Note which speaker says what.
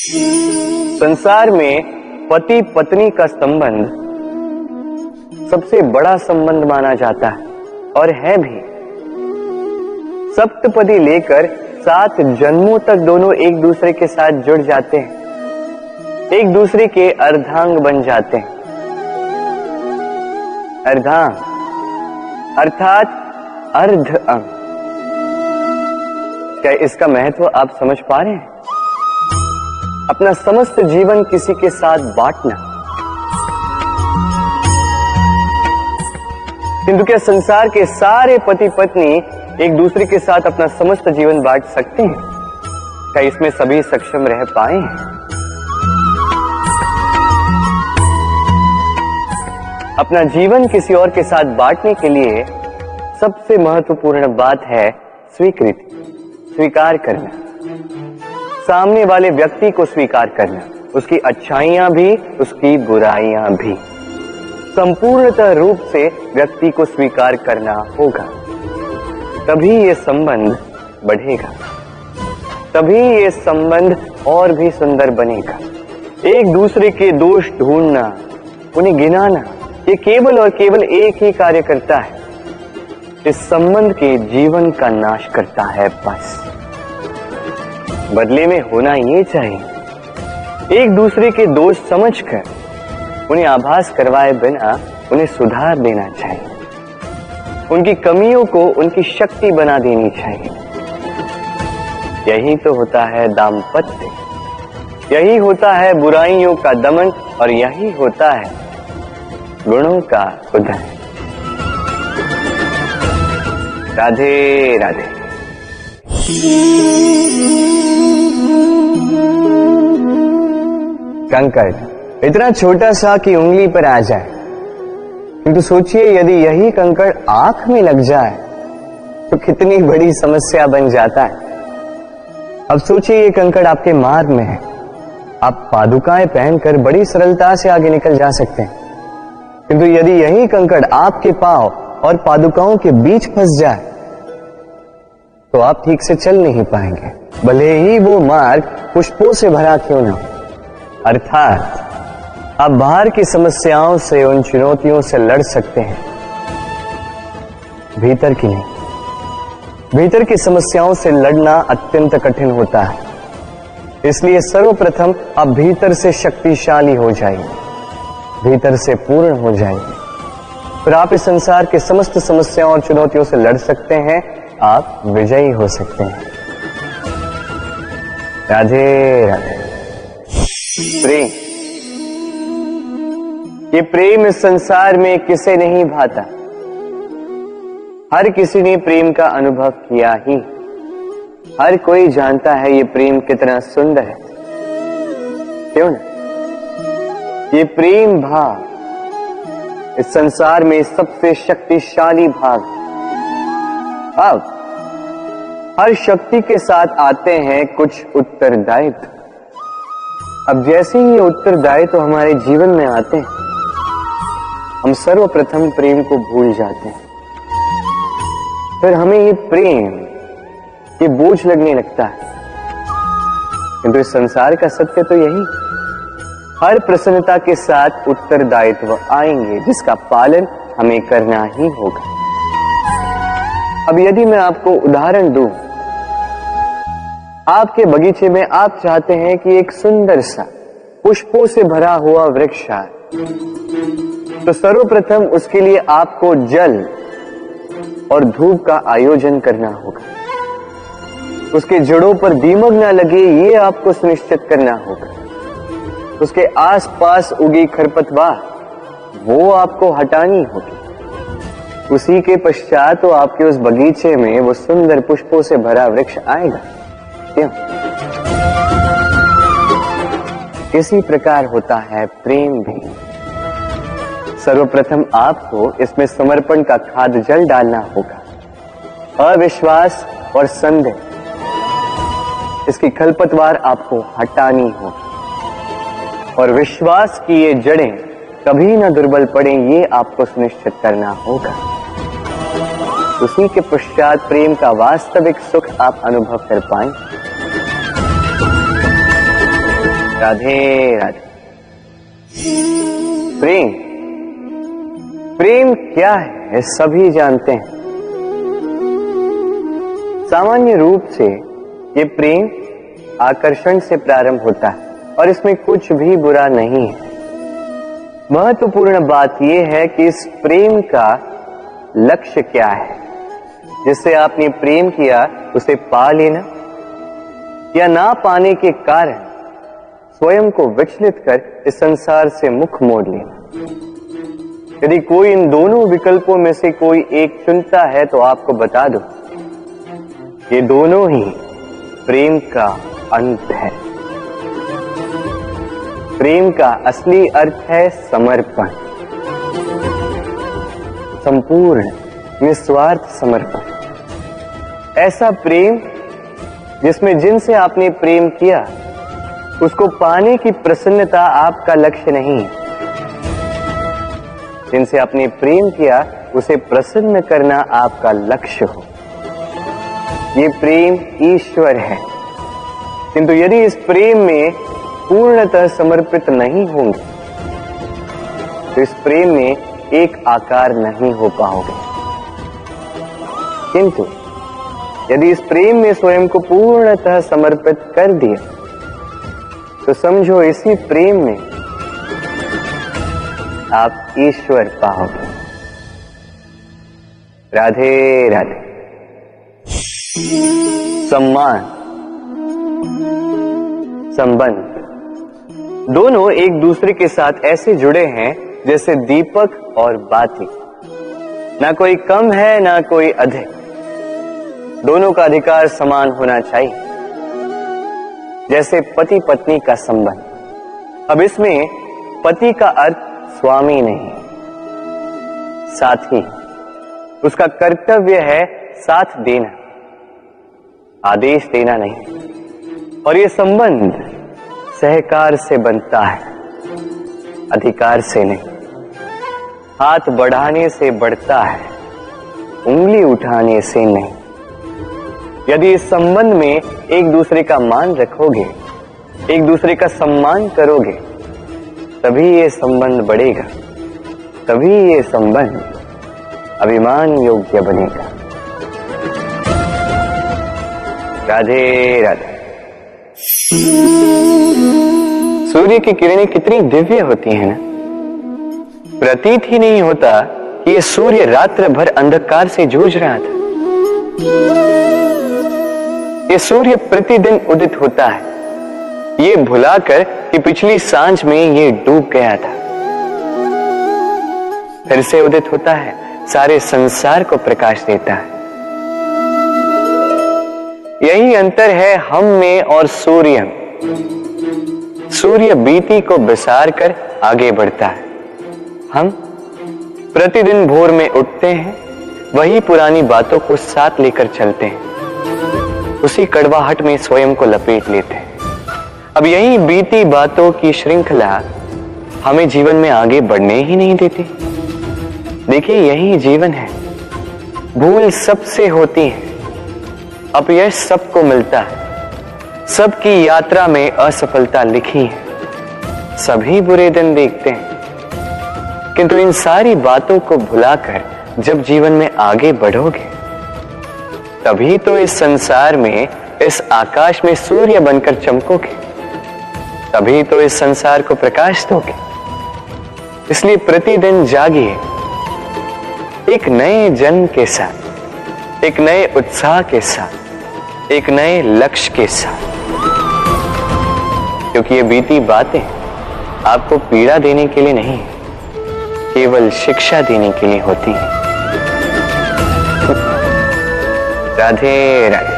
Speaker 1: संसार में पति पत्नी का संबंध सबसे बड़ा संबंध माना जाता है और है भी। सप्तपदी लेकर 7 जन्मों तक दोनों एक दूसरे के साथ जुड़ जाते हैं, एक दूसरे के अर्धांग बन जाते हैं। अर्धांग अर्थात अर्ध अंग। क्या इसका महत्व आप समझ पा रहे हैं? अपना समस्त जीवन किसी के साथ बांटना। किंतु क्या संसार के सारे पति पत्नी एक दूसरे के साथ अपना समस्त जीवन बांट सकते हैं? क्या इसमें सभी सक्षम रह पाए हैं? अपना जीवन किसी और के साथ बांटने के लिए सबसे महत्वपूर्ण बात है स्वीकृति, स्वीकार करना। सामने वाले व्यक्ति को स्वीकार करना, उसकी अच्छाइयां भी, उसकी बुराइयां भी। संपूर्णतः रूप से व्यक्ति को स्वीकार करना होगा, तभी ये संबंध बढ़ेगा, तभी ये संबंध और भी सुंदर बनेगा। एक दूसरे के दोष ढूंढना, उन्हें गिनाना, ये केवल और केवल एक ही कार्य करता है, इस संबंध के जीवन का नाश करता है। बस बदले में होना ये चाहिए, एक दूसरे के दोष समझकर उन्हें आभास करवाए बिना उन्हें सुधार देना चाहिए, उनकी कमियों को उनकी शक्ति बना देनी चाहिए। यही तो होता है दाम्पत्य, यही होता है बुराइयों का दमन और यही होता है गुणों का उदय। राधे राधे। कंकड़ इतना छोटा सा कि उंगली पर आ जाए, किंतु सोचिए यदि यही कंकड़ आंख में लग जाए तो कितनी बड़ी समस्या बन जाता है। अब सोचिए ये कंकड़ आपके मार्ग में है, आप पादुकाएं पहनकर बड़ी सरलता से आगे निकल जा सकते हैं, किंतु यदि यही कंकड़ आपके पांव और पादुकाओं के बीच फंस जाए तो आप ठीक से चल नहीं पाएंगे, भले ही वो मार्ग पुष्पों से भरा क्यों ना। अर्थात आप बाहर की समस्याओं से, उन चुनौतियों से लड़ सकते हैं, भीतर की नहीं। भीतर की समस्याओं से लड़ना अत्यंत कठिन होता है, इसलिए सर्वप्रथम आप भीतर से शक्तिशाली हो जाइए, भीतर से पूर्ण हो जाइए, फिर आप इस संसार के समस्त समस्याओं और चुनौतियों से लड़ सकते हैं, आप विजयी हो सकते हैं। राधे राधे। प्रेम, ये प्रेम इस संसार में किसे नहीं भाता, हर किसी ने प्रेम का अनुभव किया ही। हर कोई जानता है ये प्रेम कितना सुंदर है, क्यों ना? ये प्रेम भाव इस संसार में सबसे शक्तिशाली भाव। अब हर शक्ति के साथ आते हैं कुछ उत्तरदायित्व। अब जैसे ही ये उत्तरदायित्व हमारे जीवन में आते हैं, हम सर्वप्रथम प्रेम को भूल जाते हैं, फिर हमें ये प्रेम, ये बोझ लगने लगता है। किंतु इस संसार का सत्य तो यही, हर प्रसन्नता के साथ उत्तरदायित्व आएंगे जिसका पालन हमें करना ही होगा। अब यदि मैं आपको उदाहरण दूं, आपके बगीचे में आप चाहते हैं कि एक सुंदर सा पुष्पों से भरा हुआ वृक्ष आए, तो सर्वप्रथम उसके लिए आपको जल और धूप का आयोजन करना होगा, उसके जड़ों पर दीमक ना लगे ये आपको सुनिश्चित करना होगा, उसके आसपास उगी खरपतवार वो आपको हटानी होगी। उसी के पश्चात तो आपके उस बगीचे में वो सुंदर पुष्पों से भरा वृक्ष आएगा। क्यों? इसी प्रकार होता है प्रेम भी। सर्वप्रथम आपको इसमें समर्पण का खाद जल डालना होगा, अविश्वास और संदेह, इसकी खरपतवार आपको हटानी होगी, और विश्वास की ये जड़ें कभी ना दुर्बल पड़े ये आपको सुनिश्चित करना होगा। उसी के पश्चात प्रेम का वास्तविक सुख आप अनुभव कर पाएं। राधे राधे। प्रेम, प्रेम क्या है सभी जानते हैं। सामान्य रूप से ये प्रेम आकर्षण से प्रारंभ होता है और इसमें कुछ भी बुरा नहीं है। महत्वपूर्ण बात यह है कि इस प्रेम का लक्ष्य क्या है। जिससे आपने प्रेम किया उसे पा लेना या ना पाने के कारण स्वयं को विचलित कर इस संसार से मुख मोड़ लेना। यदि कोई इन दोनों विकल्पों में से कोई एक चुनता है तो आपको बता दो, ये दोनों ही प्रेम का अंत है। प्रेम का असली अर्थ है समर्पण, संपूर्ण निस्वार्थ समर्पण। ऐसा प्रेम जिसमें जिनसे आपने प्रेम किया उसको पाने की प्रसन्नता आपका लक्ष्य नहीं है। जिनसे आपने प्रेम किया उसे प्रसन्न करना आपका लक्ष्य हो। ये प्रेम ईश्वर है। किंतु यदि इस प्रेम में पूर्णतः समर्पित नहीं होंगे तो इस प्रेम में एक आकार नहीं हो पाओगे। किंतु यदि इस प्रेम में स्वयं को पूर्णतः समर्पित कर दिया तो समझो इसी प्रेम में आप ईश्वर पाओगे। राधे राधे। सम्मान, संबंध दोनों एक दूसरे के साथ ऐसे जुड़े हैं जैसे दीपक और बाती। ना कोई कम है ना कोई अधिक, दोनों का अधिकार समान होना चाहिए। जैसे पति पत्नी का संबंध। अब इसमें पति का अर्थ स्वामी नहीं, साथी। उसका कर्तव्य है साथ देना, आदेश देना नहीं। और ये संबंध सहकार से बनता है, अधिकार से नहीं। हाथ बढ़ाने से बढ़ता है, उंगली उठाने से नहीं। यदि इस संबंध में एक दूसरे का मान रखोगे, एक दूसरे का सम्मान करोगे, तभी ये संबंध बढ़ेगा, तभी ये संबंध अभिमान योग्य बनेगा। राधे राधे। सूर्य की किरणें कितनी दिव्य होती हैं ना। प्रतीत ही नहीं होता कि ये सूर्य रात्र भर अंधकार से जूझ रहा था। ये सूर्य प्रतिदिन उदित होता है, ये भुलाकर कि पिछली सांझ में ये डूब गया था। फिर से उदित होता है, सारे संसार को प्रकाश देता है। यही अंतर है हम में और सूर्य में। सूर्य बीती को बिसार कर आगे बढ़ता है। हम प्रतिदिन भोर में उठते हैं, वही पुरानी बातों को साथ लेकर चलते हैं, उसी कड़वाहट में स्वयं को लपेट लेते हैं। अब यही बीती बातों की श्रृंखला हमें जीवन में आगे बढ़ने ही नहीं देती। देखिए, यही जीवन है। भूल सबसे होती है, अपयश सबको मिलता है, सबकी यात्रा में असफलता लिखी है, सभी बुरे दिन देखते हैं। किंतु इन सारी बातों को भुलाकर जब जीवन में आगे बढ़ोगे तभी तो इस संसार में, इस आकाश में सूर्य बनकर चमकोगे, तभी तो इस संसार को प्रकाश दोगे। इसलिए प्रतिदिन जागिए, एक नए जन्म के साथ, एक नए उत्साह के साथ, एक नए लक्ष्य के साथ। क्योंकि ये बीती बातें आपको पीड़ा देने के लिए नहीं, केवल शिक्षा देने के लिए होती है। राधे राधे।